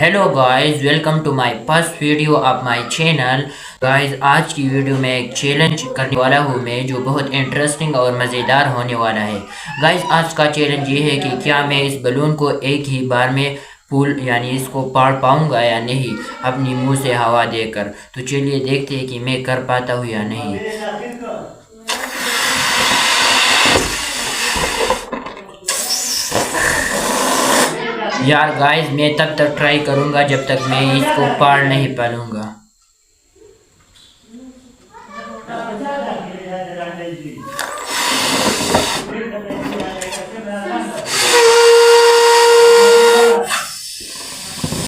Hello guys, welcome to my first video of my channel. Guys, आज की video में एक चैलेंज करने वाला हूँ मैं, जो बहुत इंटरेस्टिंग और मज़ेदार होने वाला है। गाइस, आज का चैलेंज ये है कि क्या मैं इस बलून को एक ही बार में पुल यानी इसको पार पाऊंगा या नहीं, अपनी मुंह से हवा देकर। तो चलिए देखते हैं कि मैं कर पाता हूँ या नहीं। यार गाइस, मैं तब तक ट्राई करूंगा जब तक मैं इसको पार नहीं पालूंगा।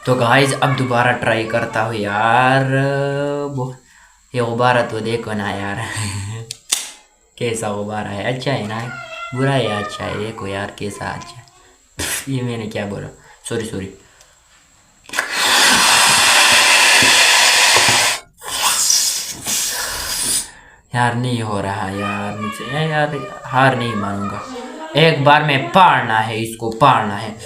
तो गाइस, अब दोबारा ट्राई करता हूँ यार। ये गुब्बारा तो देखो ना यार। कैसा गुब्बारा है, अच्छा है ना? बुरा है, अच्छा है, देखो यार कैसा अच्छा है। ये मैंने क्या बोला, सॉरी सॉरी। यार नहीं हो रहा यार मुझसे, यार हार नहीं मानूंगा। एक बार में पारना है, इसको पारना है।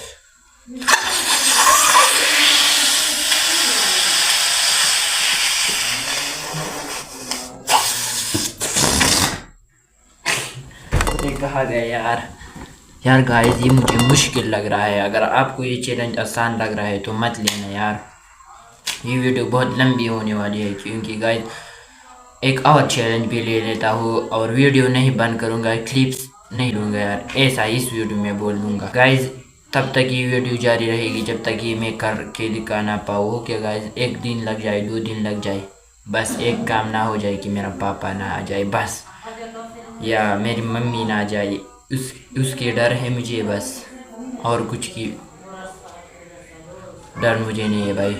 ये कहा गया यार। यार गाइस, ये मुझे मुश्किल लग रहा है। अगर आपको ये चैलेंज आसान लग रहा है तो मत लेना यार। ये वीडियो बहुत लंबी होने वाली है, क्योंकि गाइस एक और चैलेंज भी ले लेता हूँ और वीडियो नहीं बंद करूँगा, क्लिप्स नहीं लूँगा यार, ऐसा इस वीडियो में बोल दूँगा। गाइस, तब तक ये वीडियो जारी रहेगी जब तक ये मैं करके दिखा ना पाऊँ। ओके गाइस, एक दिन लग जाए, 2 दिन लग जाए, बस एक काम ना हो जाए कि मेरा पापा ना आ जाए बस, या मेरी मम्मी ना आ जाए, उसके डर है मुझे बस, और कुछ की डर मुझे नहीं है भाई।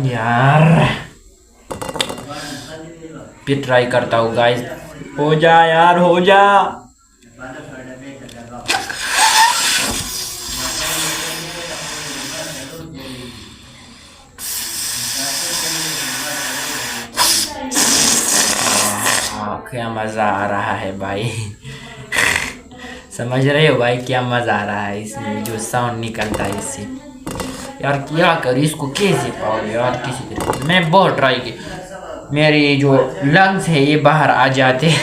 यार फिर ट्राई करता हूँ गाइस। हो जा यार, हो जा। क्या मज़ा आ रहा है भाई। समझ रहे हो भाई क्या मज़ा आ रहा है इसमें, जो साउंड निकलता है इससे। यार क्या कर, इसको कैसे पाओगे यार किसी तरीके से। मैंने बहुत ट्राई की, मेरी जो लंग्स है ये बाहर आ जाते।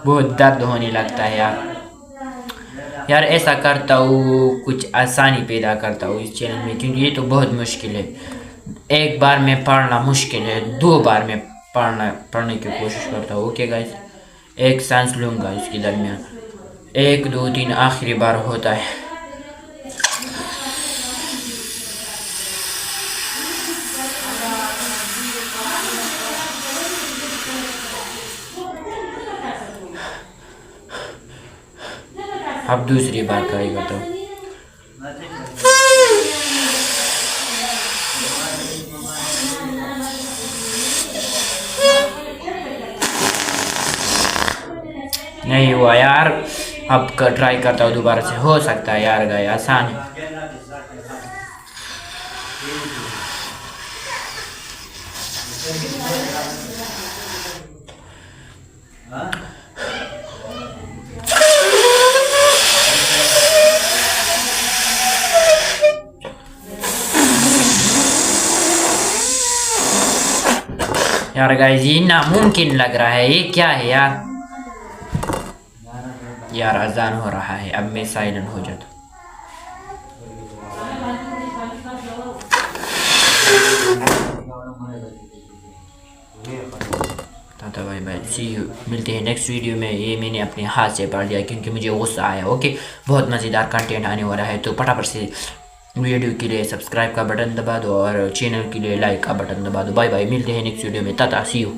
बहुत दर्द होने लगता है यार। यार ऐसा करता हूँ, कुछ आसानी पैदा करता हूँ इस चैनल में, क्योंकि ये तो बहुत मुश्किल है। एक बार में पढ़ना मुश्किल है, 2 बार में पढ़ने की कोशिश करता हूँ। ओके गाइस, एक सांस लूँगा इसके दरमियान, 1 2 3 आखिरी बार होता है। अब दूसरी बार ट्राई करता हूँ। नहीं हुआ यार, अब ट्राई करता हूँ दोबारा से, हो सकता है यार गया, आसान है। यार गाइस, ये नामुमकिन लग रहा है, ये क्या है यार। यार अजान हो रहा है, अब मैं साइलेंट हो जाता। Tata bye bye, see you, मिलते हैं नेक्स्ट वीडियो में। ये मैंने अपने हाथ से पढ़ लिया क्योंकि मुझे गुस्सा आया। ओके, बहुत मज़ेदार कंटेंट आने वाला है, तो फटाफट से वीडियो के लिए सब्सक्राइब का बटन दबा दो और चैनल के लिए लाइक का बटन दबा दो। बाय बाय, मिलते हैं नेक्स्ट वीडियो में, टाटा सी यू।